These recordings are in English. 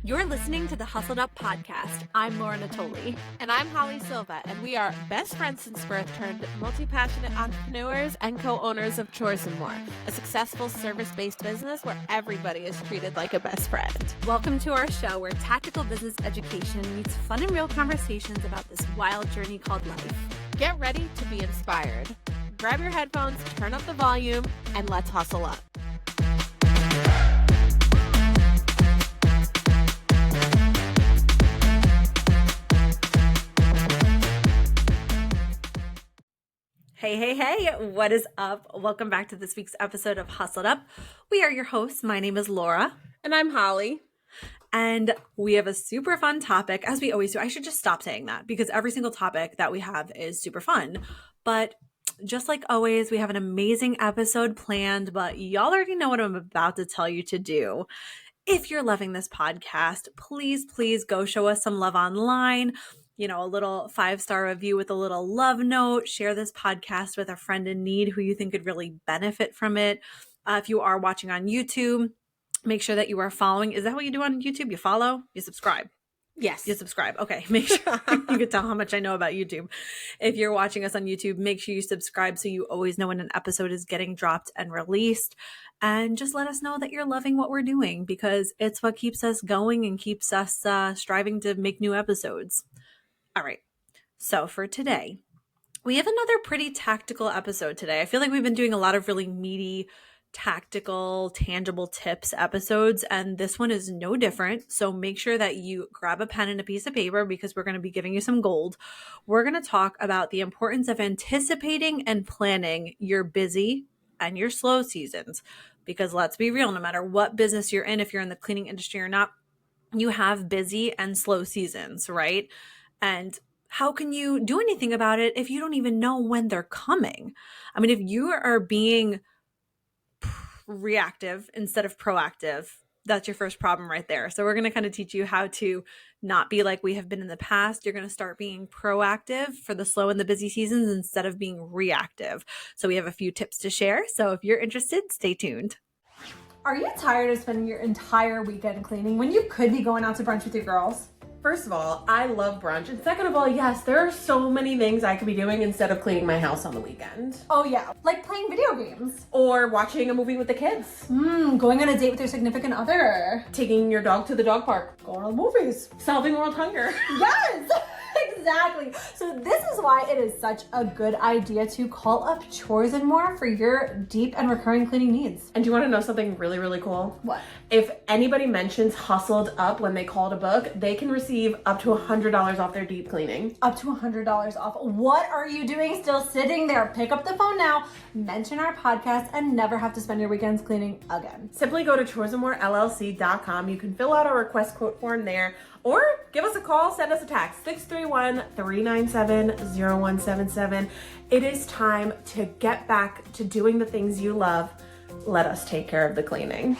You're listening to the Hustled Up Podcast. I'm Laura Natoli. And I'm Holly Silva, and we are best friends since birth turned multi-passionate entrepreneurs and co-owners of Chores and More, a successful service-based business where everybody is treated like a best friend. Welcome to our show where tactical business education meets fun and real conversations about this wild journey called life. Get ready to be inspired. Grab your headphones, turn up the volume, and let's hustle up. Hey, what is up? Welcome back to this week's episode of Hustled Up. We are your hosts. My name is Laura. And I'm Holly. And we have a super fun topic, as we always do. I should just stop saying that because every single topic that we have is super fun. But just like always, we have an amazing episode planned, but y'all already know what I'm about to tell you to do. If you're loving this podcast, please go show us some love online. You know, a little 5-star review with a little love note. Share this podcast with a friend in need who you think could really benefit from it. If you are watching on YouTube, make sure that you are following. Is that what you do on YouTube? You follow? You subscribe? Yes. You subscribe. Okay. Make sure you can tell how much I know about YouTube. If you're watching us on YouTube, make sure you subscribe so you always know when an episode is getting dropped and released. And just let us know that you're loving what we're doing because it's what keeps us going and keeps us striving to make new episodes. All right. So for today, we have another pretty tactical episode today. I feel like we've been doing a lot of really meaty, tactical, tangible tips episodes, and this one is no different. So make sure that you grab a pen and a piece of paper because we're going to be giving you some gold. We're going to talk about the importance of anticipating and planning your busy and your slow seasons. Because let's be real, no matter what business you're in, if you're in the cleaning industry or not, you have busy and slow seasons, right? And how can you do anything about it if you don't even know when they're coming? I mean, if you are being reactive instead of proactive, that's your first problem right there. So we're going to kind of teach you how to not be like we have been in the past. You're going to start being proactive for the slow and the busy seasons instead of being reactive. So we have a few tips to share. So if you're interested, stay tuned. Are you tired of spending your entire weekend cleaning when you could be going out to brunch with your girls? First of all, I love brunch. And second of all, yes, there are so many things I could be doing instead of cleaning my house on the weekend. Oh yeah, like playing video games. Or watching a movie with the kids. Going on a date with your significant other. Taking your dog to the dog park. Going to the movies. Solving world hunger. Yes! Exactly. So this is why it is such a good idea to call up Chores and More for your deep and recurring cleaning needs. And do you want to know something really, really cool? What? If anybody mentions Hustled Up when they call to book, they can receive up to $100 off their deep cleaning. Up to $100 off. What are you doing still sitting there? Pick up the phone now, mention our podcast, and never have to spend your weekends cleaning again. Simply go to choresandmorellc.com. You can fill out a request quote form there, or give us a call, send us a text, 631-397-0177. It is time to get back to doing the things you love. Let us take care of the cleaning.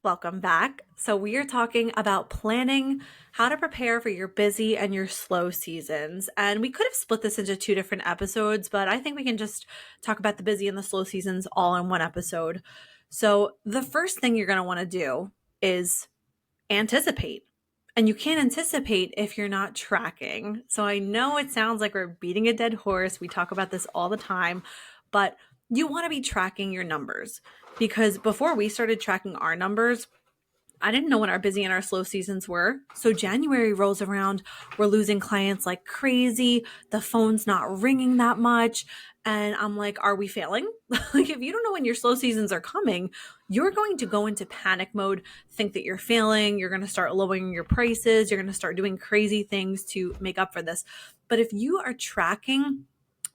Welcome back. So we are talking about planning, how to prepare for your busy and your slow seasons. And we could have split this into 2 different episodes, but I think we can just talk about the busy and the slow seasons all in one episode. So the first thing you're going to want to do is anticipate. And you can't anticipate if you're not tracking. So I know it sounds like we're beating a dead horse. We talk about this all the time, but you want to be tracking your numbers because before we started tracking our numbers, I didn't know when our busy and our slow seasons were. So January rolls around, we're losing clients like crazy. The phone's not ringing that much. And I'm like, are we failing? Like, if you don't know when your slow seasons are coming, you're going to go into panic mode, think that you're failing. You're going to start lowering your prices. You're going to start doing crazy things to make up for this. But if you are tracking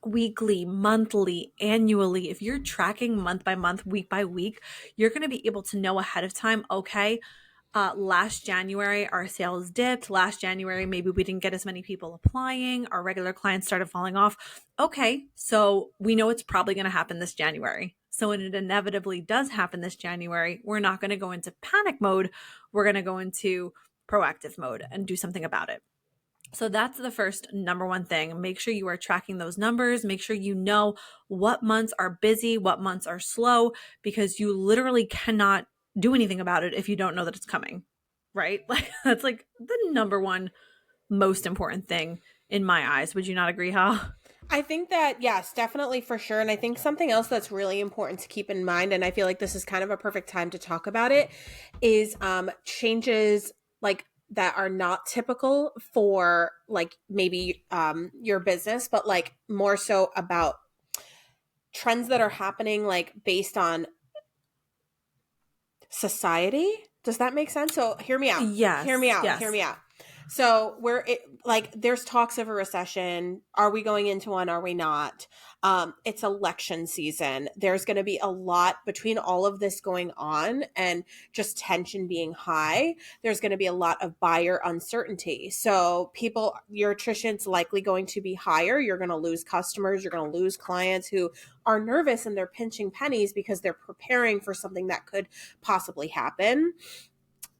weekly, monthly, annually, if you're tracking month by month, week by week, you're going to be able to know ahead of time, okay, last January, our sales dipped. Last January, maybe we didn't get as many people applying. Our regular clients started falling off. Okay, so we know it's probably going to happen this January. So when it inevitably does happen this January, we're not going to go into panic mode. We're going to go into proactive mode and do something about it. So that's the first number one thing. Make sure you are tracking those numbers. Make sure you know what months are busy, what months are slow, because you literally cannot do anything about it if you don't know that it's coming, right? Like that's like the number one most important thing in my eyes. Would you not agree, Ha? I think that, yes, definitely for sure. And I think something else that's really important to keep in mind, and I feel like this is kind of a perfect time to talk about it, is changes like that are not typical for like maybe your business, but like more so about trends that are happening like based on society. Does that make sense? So hear me out. Hear me Yes, out. Hear yes. me out. So like there's talks of a recession. Are we going into one? Are we not? It's election season. There's going to be a lot between all of this going on and just tension being high. There's going to be a lot of buyer uncertainty. So your attrition's likely going to be higher. You're going to lose customers. You're going to lose clients who are nervous and they're pinching pennies because they're preparing for something that could possibly happen.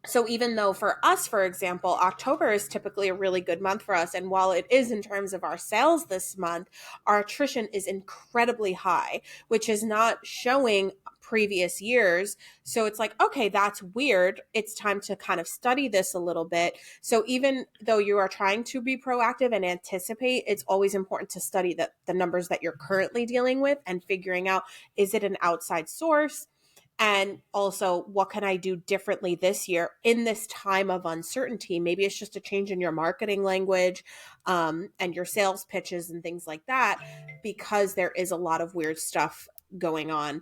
So even though for us, for example, October is typically a really good month for us, and while it is in terms of our sales this month, our attrition is incredibly high, which is not showing previous years. So it's like, okay, that's weird. It's time to kind of study this a little bit. So even though you are trying to be proactive and anticipate, it's always important to study the numbers that you're currently dealing with and figuring out, is it an outside source? And also, what can I do differently this year in this time of uncertainty? Maybe it's just a change in your marketing language and your sales pitches and things like that, because there is a lot of weird stuff going on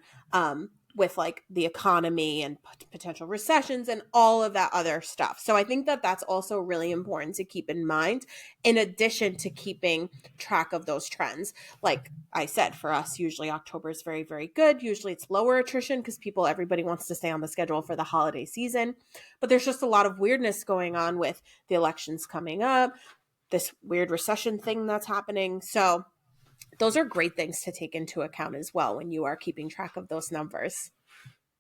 with like the economy and potential recessions and all of that other stuff. So I think that that's also really important to keep in mind, in addition to keeping track of those trends. Like I said, for us, usually October is very, very good. Usually it's lower attrition because everybody wants to stay on the schedule for the holiday season. But there's just a lot of weirdness going on with the elections coming up, this weird recession thing that's happening. So those are great things to take into account as well when you are keeping track of those numbers.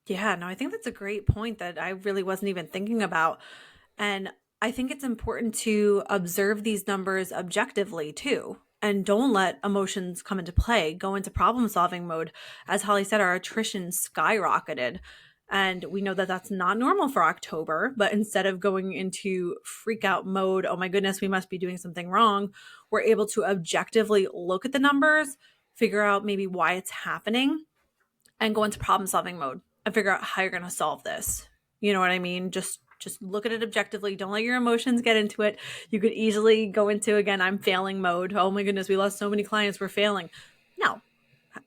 Yeah, no, I think that's a great point that I really wasn't even thinking about. And I think it's important to observe these numbers objectively too. And don't let emotions come into play. Go into problem solving mode. As Holly said, our attrition skyrocketed. And we know that that's not normal for October. But instead of going into freak out mode, oh my goodness, we must be doing something wrong, we're able to objectively look at the numbers, figure out maybe why it's happening, and go into problem solving mode and figure out how you're going to solve this. You know what I mean? Just look at it objectively. Don't let your emotions get into it. You could easily go into, again, I'm failing mode. Oh my goodness, we lost so many clients, we're failing. No.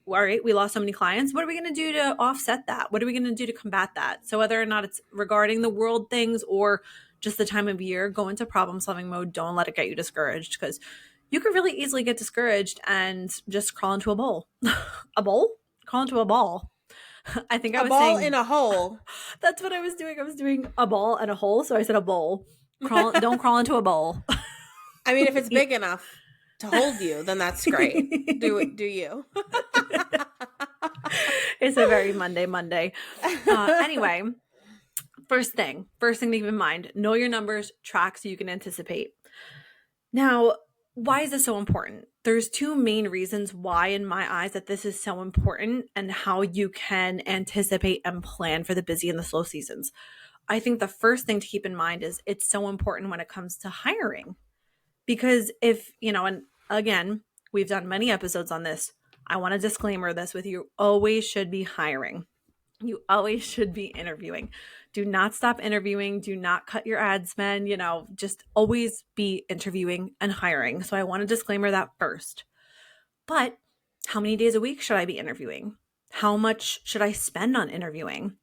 All right, we lost so many clients. What are we going to do to offset that? What are we going to do to combat that? So whether or not it's regarding the world things or just the time of year, go into problem solving mode. Don't let it get you discouraged, because you could really easily get discouraged and just crawl into a bowl. A bowl? Crawl into a ball. I think I was ball saying in a hole. that's what I was doing. I was doing a ball and a hole, so I said a bowl. Don't crawl into a bowl. I mean, if it's big enough to hold you, then that's great. Do you? It's a very Monday. Anyway, first thing to keep in mind: know your numbers, track so you can anticipate. Now, why is this so important? There's two main reasons why, in my eyes, that this is so important and how you can anticipate and plan for the busy and the slow seasons. I think the first thing to keep in mind is it's so important when it comes to hiring. Because if, and again, we've done many episodes on this. I want to disclaimer this with you. Always should be hiring. You always should be interviewing. Do not stop interviewing. Do not cut your ad spend. Just always be interviewing and hiring. So I want to disclaimer that first. But how many days a week should I be interviewing? How much should I spend on interviewing?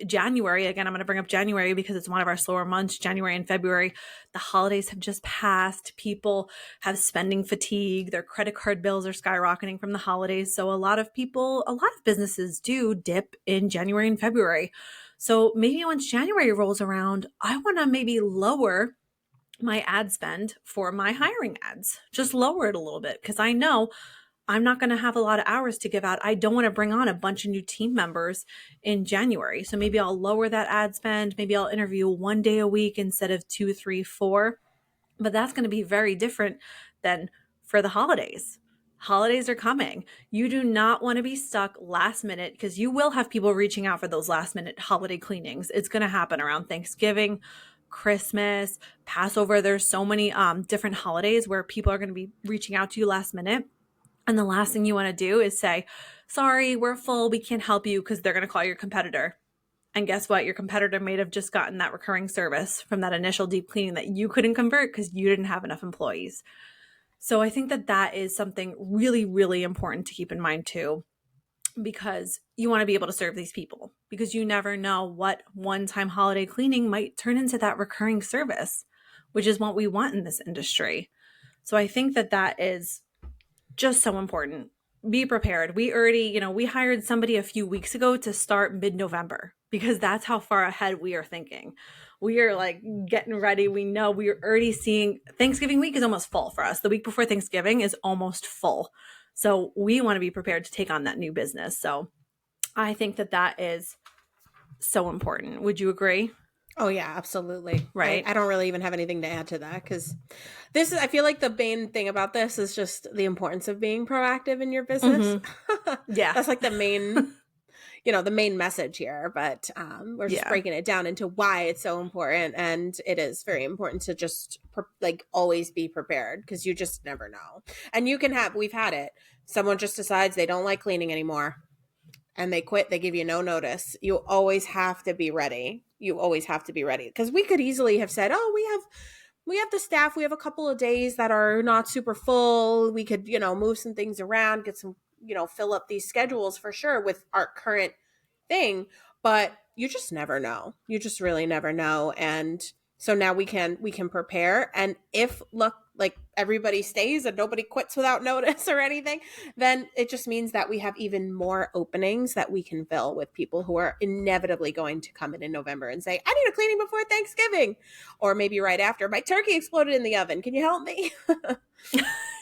January, again, I'm going to bring up January because it's one of our slower months, January and February. The holidays have just passed. People have spending fatigue. Their credit card bills are skyrocketing from the holidays. So a lot of businesses do dip in January and February. So maybe once January rolls around, I want to maybe lower my ad spend for my hiring ads. Just lower it a little bit, because I know I'm not going to have a lot of hours to give out. I don't want to bring on a bunch of new team members in January. So maybe I'll lower that ad spend. Maybe I'll interview 1 day a week instead of 2, 3, 4. But that's going to be very different than for the holidays. Holidays are coming. You do not want to be stuck last minute because you will have people reaching out for those last minute holiday cleanings. It's going to happen around Thanksgiving, Christmas, Passover. There's so many different holidays where people are going to be reaching out to you last minute. And the last thing you want to do is say, sorry, we're full. We can't help you, because they're going to call your competitor. And guess what? Your competitor may have just gotten that recurring service from that initial deep cleaning that you couldn't convert because you didn't have enough employees. So I think that that is something really, really important to keep in mind too, because you want to be able to serve these people, because you never know what one-time holiday cleaning might turn into that recurring service, which is what we want in this industry. So I think that that is just so important. Be prepared. We already, we hired somebody a few weeks ago to start mid-November, because that's how far ahead we are thinking. We are like getting ready. We know we are already seeing Thanksgiving week is almost full for us. The week before Thanksgiving is almost full. So we want to be prepared to take on that new business. So I think that that is so important. Would you agree? Oh yeah, absolutely. Right. I don't really even have anything to add to that, because I feel like the main thing about this is just the importance of being proactive in your business. Yeah. That's like the main, the main message here, but we're just breaking it down into why it's so important. And it is very important to just always be prepared, because you just never know. And we've had it. Someone just decides they don't like cleaning anymore and they quit. They give you no notice. You always have to be ready. You always have to be ready, because we could easily have said, oh, we have the staff. We have a couple of days that are not super full. We could, move some things around, get some, fill up these schedules for sure with our current thing. But you just never know. You just really never know. And so now we can prepare. And if everybody stays and nobody quits without notice or anything, then it just means that we have even more openings that we can fill with people who are inevitably going to come in November and say, I need a cleaning before Thanksgiving, or maybe right after. My turkey exploded in the oven. Can you help me?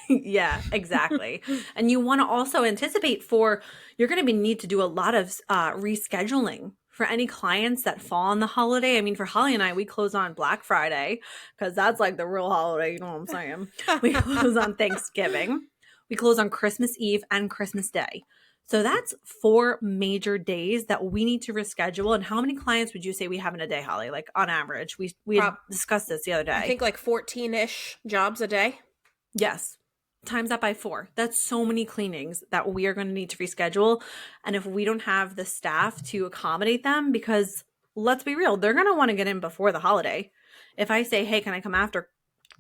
Yeah, exactly. And you want to also anticipate you're going to need to do a lot of rescheduling for any clients that fall on the holiday. I mean, for Holly and I, we close on Black Friday, because that's like the real holiday. You know what I'm saying? We close on Thanksgiving. We close on Christmas Eve and Christmas Day. So that's 4 major days that we need to reschedule. And how many clients would you say we have in a day, Holly? Like on average, we had discussed this the other day. I think like 14-ish jobs a day. Yes. Times that by 4. That's so many cleanings that we are going to need to reschedule. And if we don't have the staff to accommodate them, because let's be real, they're going to want to get in before the holiday. If I say, hey, can I come after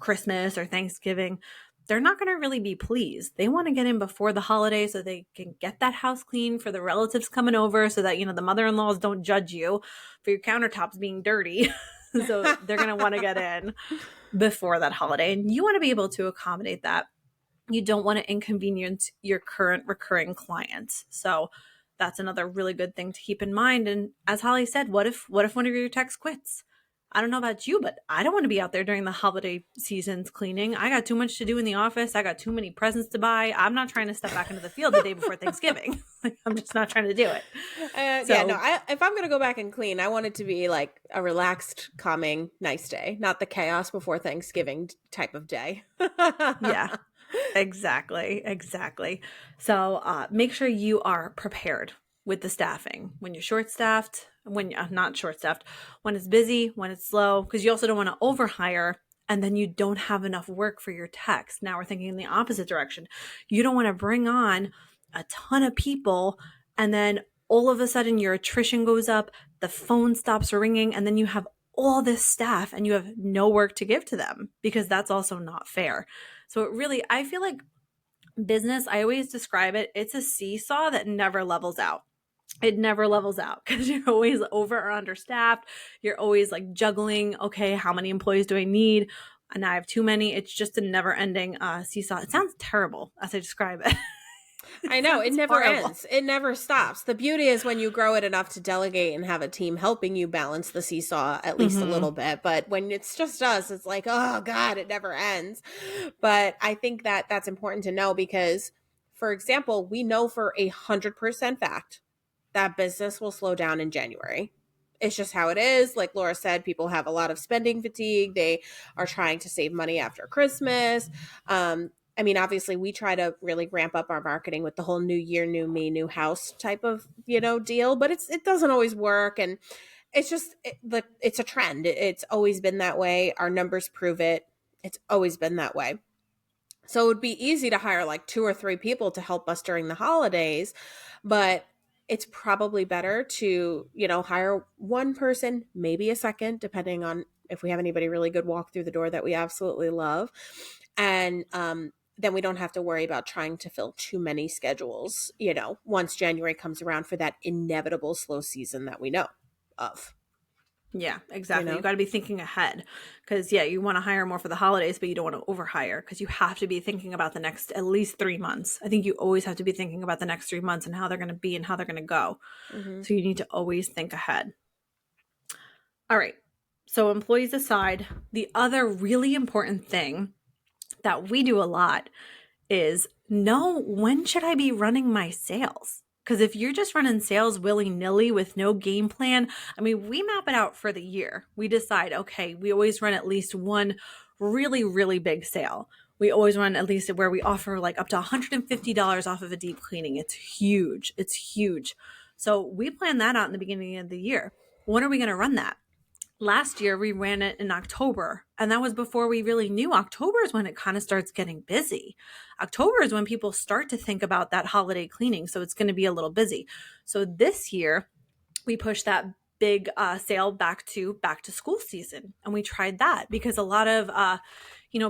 Christmas or Thanksgiving? They're not going to really be pleased. They want to get in before the holiday so they can get that house clean for the relatives coming over, so that, the mother-in-laws don't judge you for your countertops being dirty. So they're going to want to get in before that holiday. And you want to be able to accommodate that. You don't want to inconvenience your current recurring clients. So that's another really good thing to keep in mind. And as Holly said, what if one of your techs quits? I don't know about you, but I don't want to be out there during the holiday seasons cleaning. I got too much to do in the office. I got too many presents to buy. I'm not trying to step back into the field the day before Thanksgiving. I'm just not trying to do it. If I'm going to go back and clean, I want it to be like a relaxed, calming, nice day, not the chaos before Thanksgiving type of day. Yeah. Exactly. So make sure you are prepared with the staffing when you're short-staffed, when you're not short-staffed, when it's busy, when it's slow, because you also don't want to overhire and then you don't have enough work for your techs. Now we're thinking in the opposite direction. You don't want to bring on a ton of people and then all of a sudden your attrition goes up, the phone stops ringing, and then you have all this staff and you have no work to give to them, because that's also not fair. So I feel like business, I always describe it, it's a seesaw that never levels out. It never levels out, because you're always over or understaffed. You're always like juggling, okay, how many employees do I need? And I have too many. It's just a never ending seesaw. It sounds terrible as I describe it. I know, it never ends. It never stops. The beauty is when you grow it enough to delegate and have a team helping you balance the seesaw at least a little bit. But when it's just us, it's like, oh God, it never ends. But I think that that's important to know, because, for example, we know for 100% fact that business will slow down in January. It's just how it is. Like Laura said, people have a lot of spending fatigue. They are trying to save money after Christmas. I mean, obviously we try to really ramp up our marketing with the whole new year, new me, new house type of, deal, but it doesn't always work. And it's just, it's a trend. It's always been that way. Our numbers prove it. It's always been that way. So it would be easy to hire like 2 or 3 people to help us during the holidays, but it's probably better to, hire one person, maybe a second, depending on if we have anybody really good walk through the door that we absolutely love. And then we don't have to worry about trying to fill too many schedules, once January comes around for that inevitable slow season that we know of. Yeah, exactly. You got to be thinking ahead because, you want to hire more for the holidays, but you don't want to overhire because you have to be thinking about the next at least 3 months. I think you always have to be thinking about the next 3 months and how they're going to be and how they're going to go. Mm-hmm. So you need to always think ahead. All right. So employees aside, the other really important thing that we do a lot is know when should I be running my sales? Because if you're just running sales willy-nilly with no game plan, I mean, we map it out for the year. We decide, okay, we always run at least one really, really big sale. We always run at least where we offer like up to $150 off of a deep cleaning. It's huge. It's huge. So we plan that out in the beginning of the year. When are we going to run that? Last year, we ran it in October, and that was before we really knew. October is when it kind of starts getting busy. October is when people start to think about that holiday cleaning, so it's going to be a little busy. So this year, we pushed that big sale back to school season, and we tried that because a lot of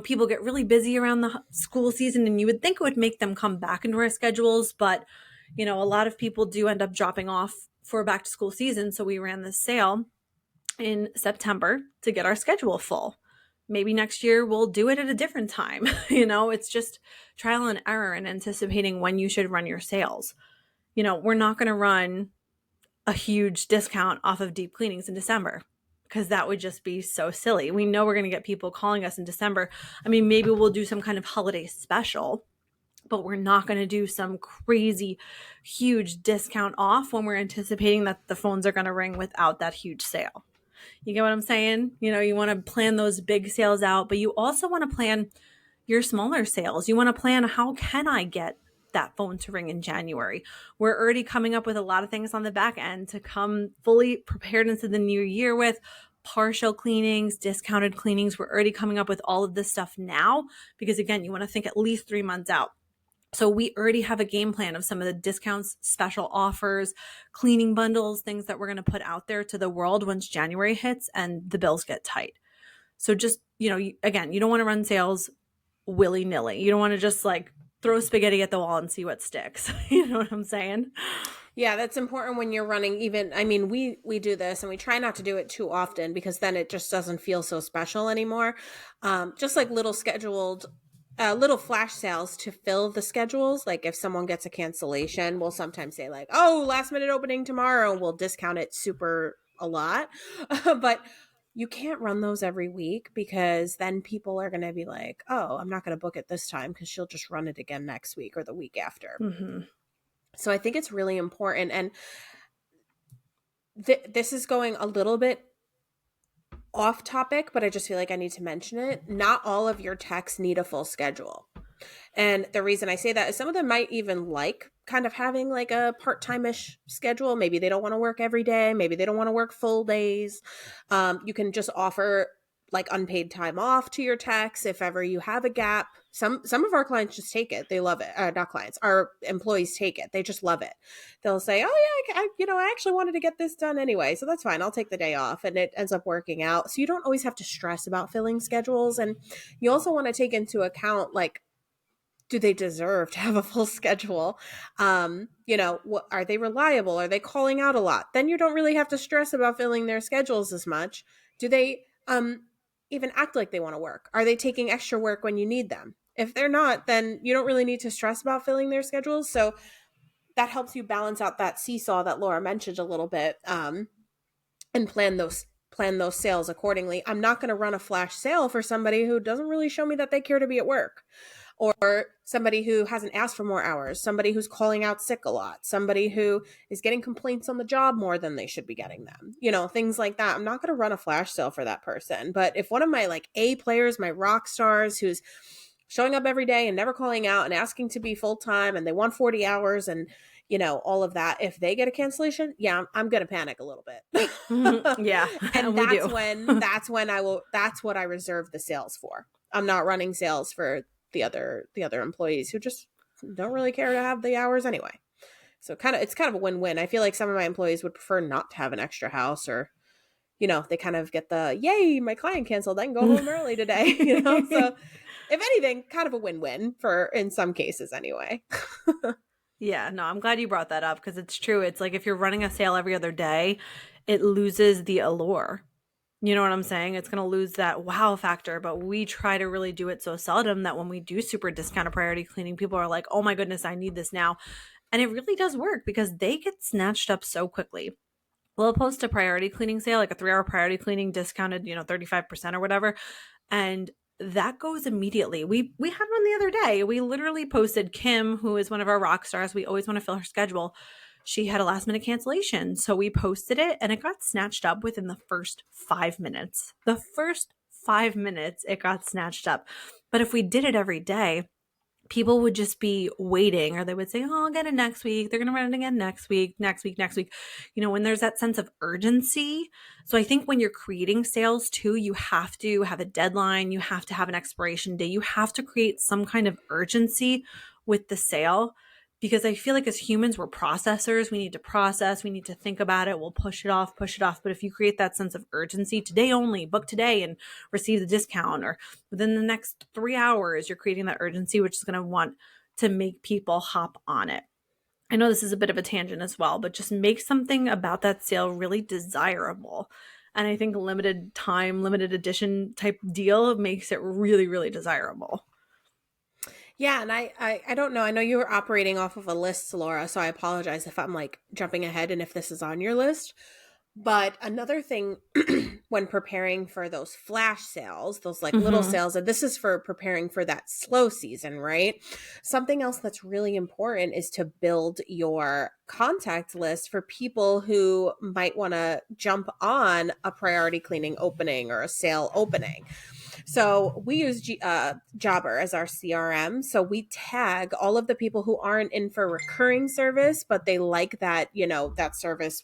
people get really busy around the school season, and you would think it would make them come back into our schedules, but a lot of people do end up dropping off for back to school season. So we ran this sale in September to get our schedule full. Maybe next year we'll do it at a different time. It's just trial and error and anticipating when you should run your sales. We're not going to run a huge discount off of deep cleanings in December because that would just be so silly. We know we're going to get people calling us in December. I mean, maybe we'll do some kind of holiday special, but we're not going to do some crazy huge discount off when we're anticipating that the phones are going to ring without that huge sale. You get what I'm saying? You want to plan those big sales out, but you also want to plan your smaller sales. You want to plan, how can I get that phone to ring in January? We're already coming up with a lot of things on the back end to come fully prepared into the new year with partial cleanings, discounted cleanings. We're already coming up with all of this stuff now because, again, you want to think at least 3 months out. So we already have a game plan of some of the discounts, special offers, cleaning bundles, things that we're going to put out there to the world once January hits and the bills get tight. So just, again, you don't want to run sales willy-nilly. You don't want to just like throw spaghetti at the wall and see what sticks. You know what I'm saying? Yeah, that's important when you're running we do this and we try not to do it too often because then it just doesn't feel so special anymore. Just like little scheduled little flash sales to fill the schedules. Like if someone gets a cancellation, we'll sometimes say like, oh, last minute opening tomorrow. We'll discount it super a lot. But you can't run those every week because then people are going to be like, oh, I'm not going to book it this time because she'll just run it again next week or the week after. Mm-hmm. So I think it's really important. And this is going a little bit off topic, but I just feel like I need to mention it. Not all of your techs need a full schedule. And the reason I say that is some of them might even like kind of having like a part-time-ish schedule. Maybe they don't want to work every day. Maybe they don't want to work full days. You can just offer like unpaid time off to your techs if ever you have a gap. Some of our clients just take it. They love it. Not clients, our employees take it. They just love it. They'll say, oh yeah, I actually wanted to get this done anyway, so that's fine. I'll take the day off. And it ends up working out. So you don't always have to stress about filling schedules. And you also want to take into account, like, do they deserve to have a full schedule? What, are they reliable? Are they calling out a lot? Then you don't really have to stress about filling their schedules as much. Do they even act like they want to work? Are they taking extra work when you need them? If they're not, then you don't really need to stress about filling their schedules. So that helps you balance out that seesaw that Laura mentioned a little bit, and plan those sales accordingly. I'm not going to run a flash sale for somebody who doesn't really show me that they care to be at work, or somebody who hasn't asked for more hours, somebody who's calling out sick a lot, somebody who is getting complaints on the job more than they should be getting them, things like that. I'm not going to run a flash sale for that person. But if one of my like A players, my rock stars, who's showing up every day and never calling out and asking to be full-time, and they want 40 hours and, all of that. If they get a cancellation, yeah, I'm going to panic a little bit. Yeah. And we do. that's what I reserve the sales for. I'm not running sales for the other employees who just don't really care to have the hours anyway. So it's kind of a win-win. I feel like some of my employees would prefer not to have an extra house, or, they kind of get the, yay, my client canceled, I can go home early today. So if anything, kind of a win-win in some cases anyway. Yeah, no, I'm glad you brought that up, because it's true. It's like if you're running a sale every other day, it loses the allure. You know what I'm saying? It's going to lose that wow factor, but we try to really do it so seldom that when we do super discounted priority cleaning, people are like, oh my goodness, I need this now. And it really does work because they get snatched up so quickly. We'll post a priority cleaning sale, like a 3-hour priority cleaning discounted, 35% or whatever. And that goes immediately. We had one the other day. We literally posted Kim, who is one of our rock stars. We always want to fill her schedule. She had a last minute cancellation. So we posted it and it got snatched up within the first 5 minutes. The first 5 minutes, it got snatched up. But if we did it every day, people would just be waiting, or they would say, oh, I'll get it next week. They're going to run it again next week. When there's that sense of urgency. So I think when you're creating sales too, you have to have a deadline. You have to have an expiration date. You have to create some kind of urgency with the sale, because I feel like as humans, we're processors. We need to process. We need to think about it. We'll push it off. But if you create that sense of urgency, today only, book today and receive the discount, or within the next 3 hours, you're creating that urgency, which is going to want to make people hop on it. I know this is a bit of a tangent as well, but just make something about that sale really desirable. And I think limited time, limited edition type deal makes it really, really desirable. Yeah, and I don't know. I know you were operating off of a list, Laura, so I apologize if I'm like jumping ahead and if this is on your list. But another thing when preparing for those flash sales, those like little sales, and this is for preparing for that slow season, right? Something else that's really important is to build your contact list for people who might want to jump on a priority cleaning opening or a sale opening. So we use Jobber as our CRM. So we tag all of the people who aren't in for recurring service, but they like that, that service,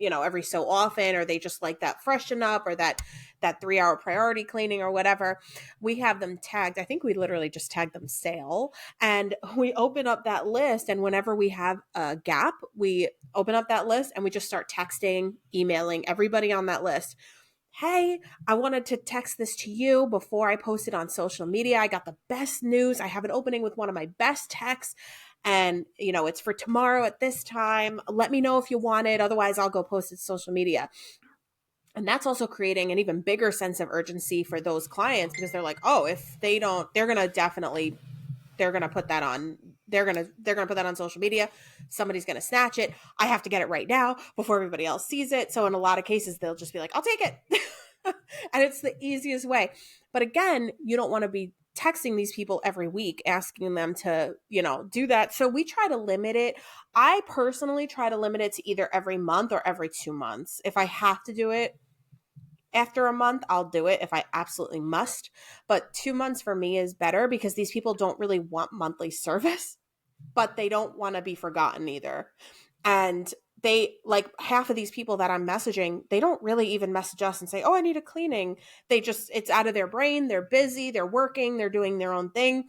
every so often, or they just like that freshen up, or that 3-hour priority cleaning or whatever. We have them tagged. I think we literally just tag them sale, and we open up that list. And whenever we have a gap, we open up that list and we just start texting, emailing everybody on that list. Hey, I wanted to text this to you before I post it on social media. I got the best news. I have an opening with one of my best techs, and it's for tomorrow at this time. Let me know if you want it. Otherwise, I'll go post it to social media. And that's also creating an even bigger sense of urgency for those clients, because they're like, oh, if they don't, they're going to put that on. They're going to put that on social media. Somebody's going to snatch it. I have to get it right now before everybody else sees it. So in a lot of cases, they'll just be like, I'll take it. And it's the easiest way. But again, you don't want to be texting these people every week, asking them to, do that. So we try to limit it. I personally try to limit it to either every month or every 2 months. If I have to do it after a month, I'll do it if I absolutely must. But 2 months for me is better, because these people don't really want monthly service, but they don't want to be forgotten either. And they, like, half of these people that I'm messaging, they don't really even message us and say, oh, I need a cleaning. It's out of their brain. They're busy. They're working. They're doing their own thing.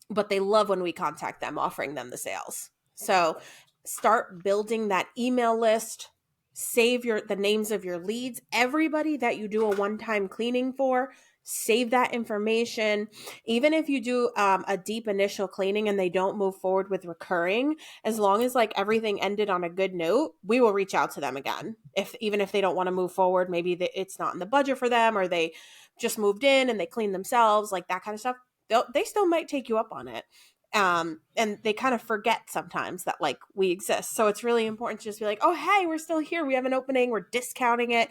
But they love when we contact them, offering them the sales. So start building that email list. Save the names of your leads. Everybody that you do a one-time cleaning for, save that information. Even if you do a deep initial cleaning and they don't move forward with recurring, as long as like everything ended on a good note, we will reach out to them again. Even if they don't want to move forward, maybe it's not in the budget for them, or they just moved in and they cleaned themselves, like that kind of stuff, they still might take you up on it. And they kind of forget sometimes that like we exist. So it's really important to just be like, oh, hey, we're still here. We have an opening. We're discounting it.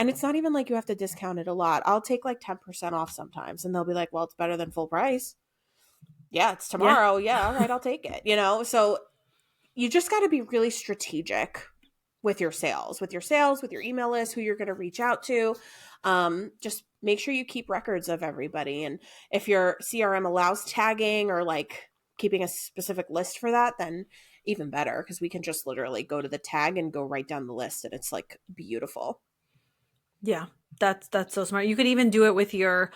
And it's not even like you have to discount it a lot. I'll take like 10% off sometimes, and they'll be like, well, it's better than full price. Yeah, it's tomorrow. Yeah, all right, I'll take it. So you just got to be really strategic with your sales, with your email list, who you're going to reach out to. Just make sure you keep records of everybody. And if your CRM allows tagging or like keeping a specific list for that, then even better, because we can just literally go to the tag and go right down the list, and it's like beautiful. Yeah, that's so smart. You could even do it with your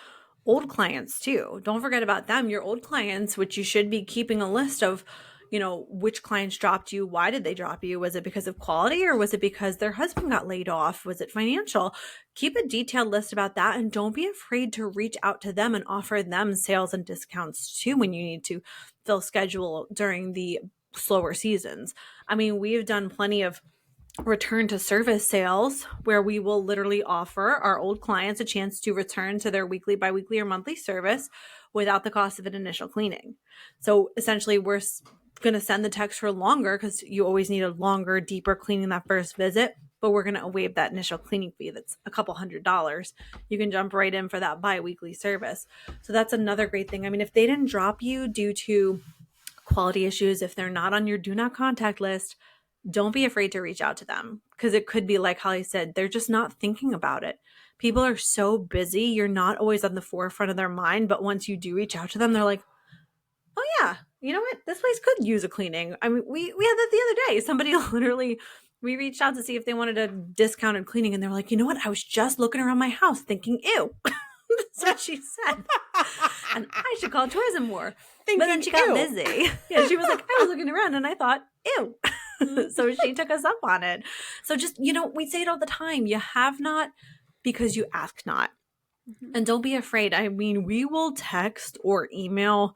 old clients too. Don't forget about them, your old clients, which you should be keeping a list of, which clients dropped you. Why did they drop you? Was it because of quality, or was it because their husband got laid off? Was it financial? Keep a detailed list about that, and don't be afraid to reach out to them and offer them sales and discounts too when you need to fill schedule during the slower seasons. I mean, we've done plenty of return to service sales where we will literally offer our old clients a chance to return to their weekly, biweekly, or monthly service without the cost of an initial cleaning. So essentially, we're going to send the text for longer because you always need a longer, deeper cleaning that first visit, but we're going to waive that initial cleaning fee. That's a couple $100s. You can jump right in for that biweekly service. So that's another great thing. I mean, if they didn't drop you due to quality issues, if they're not on your do not contact list, don't be afraid to reach out to them, because it could be like Holly said, they're just not thinking about it. People are so busy. You're not always on the forefront of their mind. But once you do reach out to them, they're like, oh yeah, you know what? This place could use a cleaning. I mean, we had that the other day. Somebody literally, we reached out to see if they wanted a discounted cleaning. And they're like, you know what? I was just looking around my house thinking, ew. That's what she said. And I should call Tourism more. But then she got busy. Yeah, she was like, I was looking around and I thought, ew. So she took us up on it. So just, we say it all the time. You have not because you ask not. Mm-hmm. And don't be afraid. I mean, we will text or email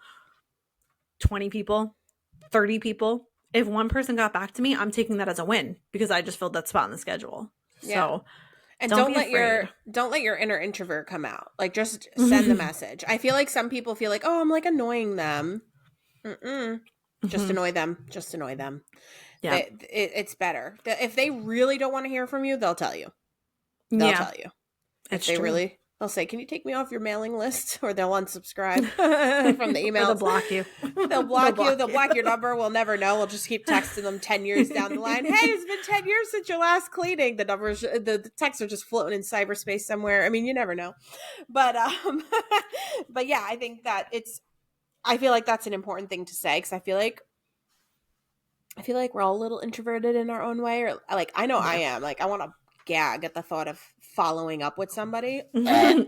20 people, 30 people. If one person got back to me, I'm taking that as a win because I just filled that spot in the schedule. Yeah. So and don't let your inner introvert come out. Like, just send the message. I feel like some people feel like, oh, I'm like annoying them. Just annoy them. Just annoy them. Yeah, it's better. If they really don't want to hear from you, they'll tell you. They'll tell you. They'll say, "Can you take me off your mailing list?" Or they'll unsubscribe from the email. They'll block you. They'll block you. They'll block your number. We'll never know. We'll just keep texting them 10 years down the line. Hey, it's been 10 years since your last cleaning. The numbers, the texts are just floating in cyberspace somewhere. I mean, you never know. But yeah, I think that I feel like that's an important thing to say, because I feel like we're all a little introverted in our own way, or like, I know I am. Like, I want to gag at the thought of following up with somebody. Never.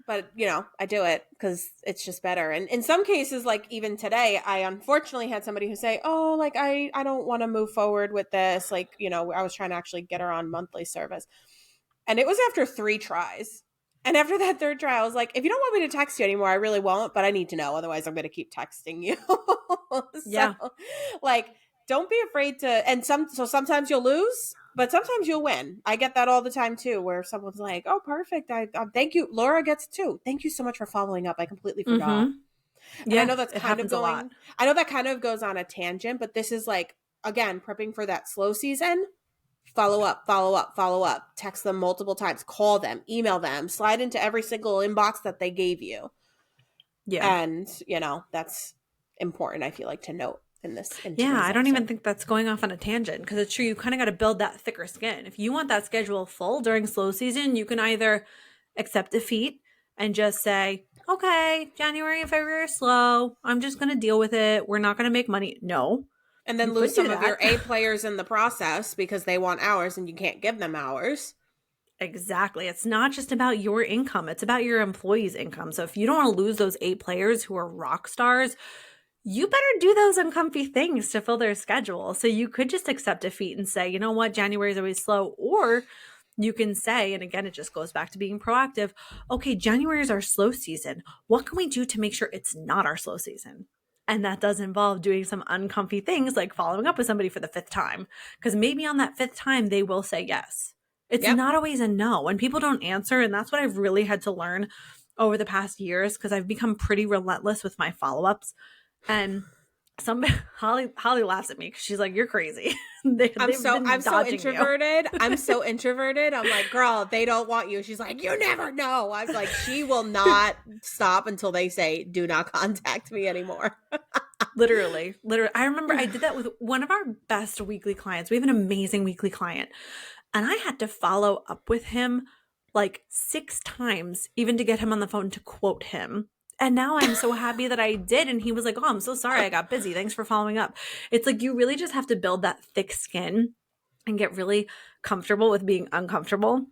But, I do it because it's just better. And in some cases, like even today, I unfortunately had somebody who say, oh, like, I don't want to move forward with this. Like, I was trying to actually get her on monthly service. And it was after 3 tries. And after that 3rd try, I was like, if you don't want me to text you anymore, I really won't, but I need to know. Otherwise, I'm going to keep texting you. So, like, don't be afraid to, and sometimes you'll lose, but sometimes you'll win. I get that all the time too, where someone's like, oh, perfect. I thank you. Laura gets it too. Thank you so much for following up. I completely forgot. Mm-hmm. Yeah, I know that's kind of going, I know that kind of goes on a tangent, but this is like, again, prepping for that slow season. Follow up, text them multiple times, call them, email them, slide into every single inbox that they gave you. Yeah. And, that's important, I feel like, to note in this. I don't even think that's going off on a tangent, because it's true. You kind of got to build that thicker skin. If you want that schedule full during slow season, you can either accept defeat and just say, okay, January and February are slow. I'm just going to deal with it. We're not going to make money. No. And then lose some of your A players in the process because they want hours and you can't give them hours. Exactly. It's not just about your income. It's about your employees' income. So if you don't want to lose those A players who are rock stars, you better do those uncomfy things to fill their schedule. So you could just accept defeat and say, you know what, January is always slow. Or you can say, and again, it just goes back to being proactive. Okay, January is our slow season. What can we do to make sure it's not our slow season? And that does involve doing some uncomfy things like following up with somebody for the 5th time. Because maybe on that 5th time, they will say yes. It's not always a no. When people don't answer, and that's what I've really had to learn over the past years, because I've become pretty relentless with my follow-ups. And Holly laughs at me because she's like, you're crazy. I'm so introverted. I'm so introverted. I'm like, girl, they don't want you. She's like, you never know. I was like, she will not stop until they say, do not contact me anymore. Literally. I remember I did that with one of our best weekly clients. We have an amazing weekly client. And I had to follow up with him like 6 times even to get him on the phone to quote him. And now I'm so happy that I did. And he was like, oh, I'm so sorry. I got busy. Thanks for following up. It's like you really just have to build that thick skin and get really comfortable with being uncomfortable,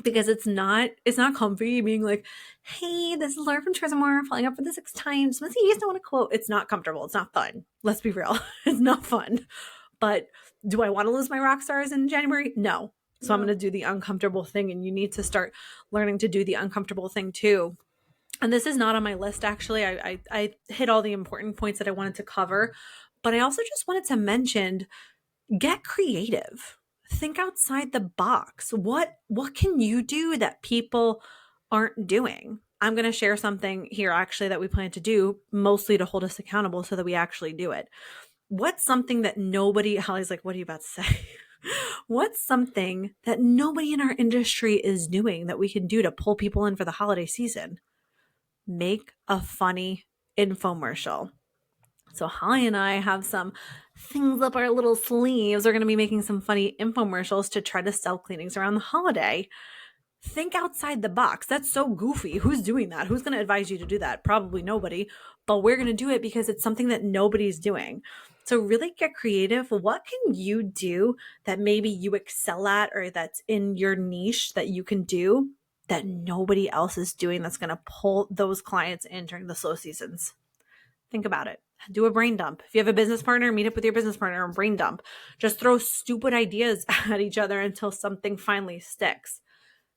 because it's not comfy being like, hey, this is Laura from Choice and More following up for the 6th time. Something you guys don't want to quote. It's not comfortable. It's not fun. Let's be real. It's not fun. But do I want to lose my rock stars in January? No. So I'm going to do the uncomfortable thing, and you need to start learning to do the uncomfortable thing too. And this is not on my list, actually. I hit all the important points that I wanted to cover, but I also just wanted to mention, get creative. Think outside the box. What can you do that people aren't doing? I'm going to share something here actually that we plan to do, mostly to hold us accountable so that we actually do it. What's something that nobody, Holly's like, what are you about to say? What's something that nobody in our industry is doing that we can do to pull people in for the holiday season? Make a funny infomercial. So Holly and I have some things up our little sleeves. We're going to be making some funny infomercials to try to sell cleanings around the holiday. Think outside the box. That's so goofy. Who's doing that? Who's going to advise you to do that? Probably nobody, but we're going to do it because it's something that nobody's doing. So really get creative. What can you do that maybe you excel at, or that's in your niche that you can do that nobody else is doing, that's going to pull those clients in during the slow seasons? Think about it. Do a brain dump. If you have a business partner, meet up with your business partner and brain dump. Just throw stupid ideas at each other until something finally sticks.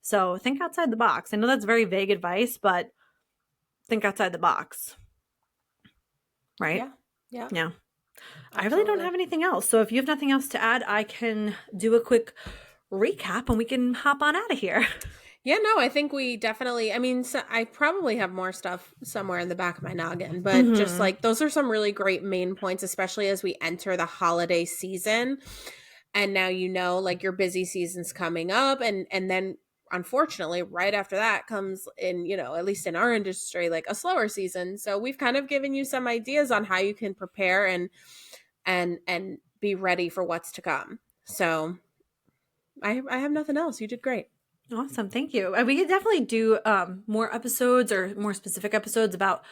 So think outside the box. I know that's very vague advice, but think outside the box. Right? Yeah. Absolutely. I really don't have anything else. So if you have nothing else to add, I can do a quick recap and we can hop on out of here. Yeah, no, I think we definitely, so I probably have more stuff somewhere in the back of my noggin, but just like, those are some really great main points, especially as we enter the holiday season. And now, like your busy season's coming up, and then unfortunately right after that comes in, at least in our industry, like a slower season. So we've kind of given you some ideas on how you can prepare and be ready for what's to come. So I have nothing else. You did great. Awesome. Thank you. We could definitely do more episodes, or more specific episodes about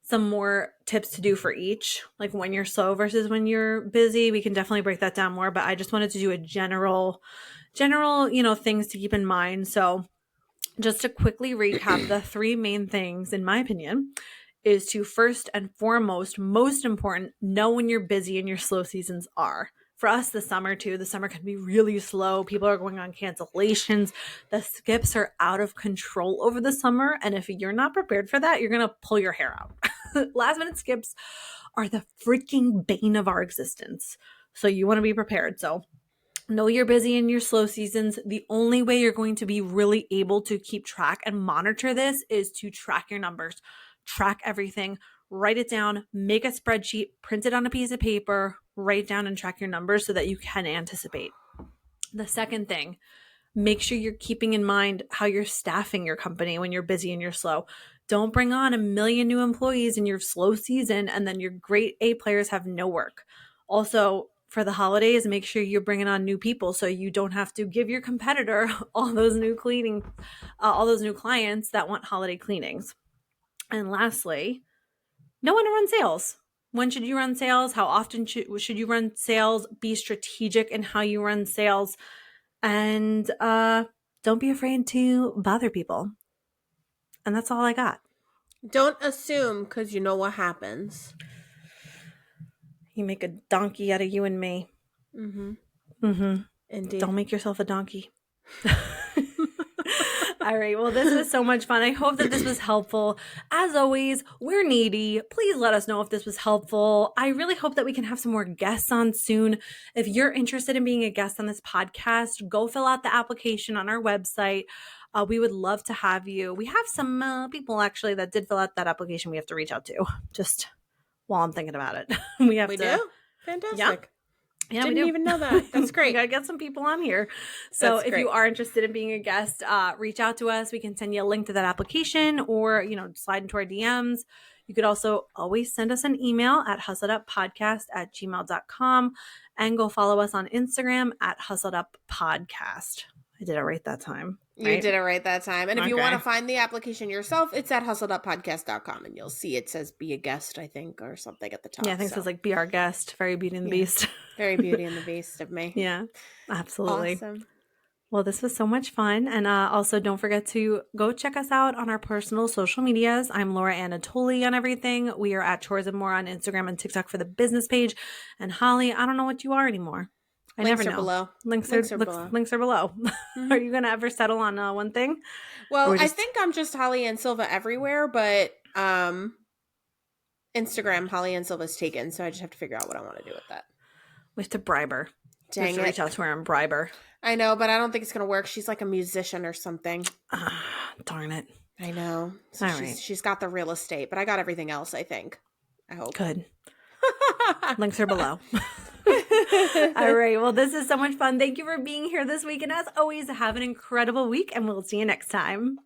some more tips to do for each, like when you're slow versus when you're busy. We can definitely break that down more, but I just wanted to do a general, things to keep in mind. So just to quickly recap, the 3 main things, in my opinion, is to first and foremost, most important, know when your busy and your slow seasons are. For us, the summer too, the summer can be really slow. People are going on cancellations. The skips are out of control over the summer. And if you're not prepared for that, you're going to pull your hair out. Last minute skips are the freaking bane of our existence. So you want to be prepared. So know you're busy in your slow seasons. The only way you're going to be really able to keep track and monitor this is to track your numbers, track everything, write it down, make a spreadsheet, print it on a piece of paper, write down and track your numbers so that you can anticipate. The second thing, make sure you're keeping in mind how you're staffing your company when you're busy and you're slow. Don't bring on 1 million new employees in your slow season and then your great A players have no work. Also, for the holidays, make sure you're bringing on new people so you don't have to give your competitor all those new clients that want holiday cleanings. And lastly, know when to run sales. When should you run sales? How often should you run sales? Be strategic in how you run sales. And don't be afraid to bother people. And that's all I got. Don't assume, because you know what happens. You make a donkey out of you and me. Indeed. Don't make yourself a donkey. All right. Well, this was so much fun. I hope that this was helpful. As always, we're needy. Please let us know if this was helpful. I really hope that we can have some more guests on soon. If you're interested in being a guest on this podcast, go fill out the application on our website. We would love to have you. We have some people actually that did fill out that application we have to reach out to, just while I'm thinking about it. We do? Fantastic. Yeah, Didn't even know that. That's great. We gotta get some people on here. So That's if great. you are interested in being a guest, reach out to us. We can send you a link to that application, or slide into our DMs. You could also always send us an email at hustleduppodcast@gmail.com and go follow us on Instagram at hustleduppodcast. I did it right that time. You right? did it right that time. And if you Okay. want to find the application yourself, it's at hustleduppodcast.com, and you'll see it says be a guest, I think, or something at the top. Yeah, I think it says like be our guest. Very Beauty and the Yeah. Beast. Very Beauty and the Beast of me. Yeah, absolutely. Awesome. Well, this was so much fun. And also don't forget to go check us out on our personal social medias. I'm Laura Anatoli on everything. We are at Chores and More on Instagram and TikTok for the business page. And Holly, I don't know what you are anymore. I Links never are know. below. Links Links are are below. Links are below. Mhm. Are you going to ever settle on one thing? Well, Or I just- think I'm just Holly Ann Silva everywhere, but Instagram, Holly Ann Silva's taken, so I just have to figure out what I want to do with that. We have to bribe her. We have Dang to it. reach out to her and bribe her. I know, but I don't think it's going to work. She's like a musician or something. Darn it. I know. So All she's, right. she's got the real estate, but I got everything else, I think. I hope. Good. Links are below. All right. Well, this is so much fun. Thank you for being here this week. And as always, have an incredible week, and we'll see you next time.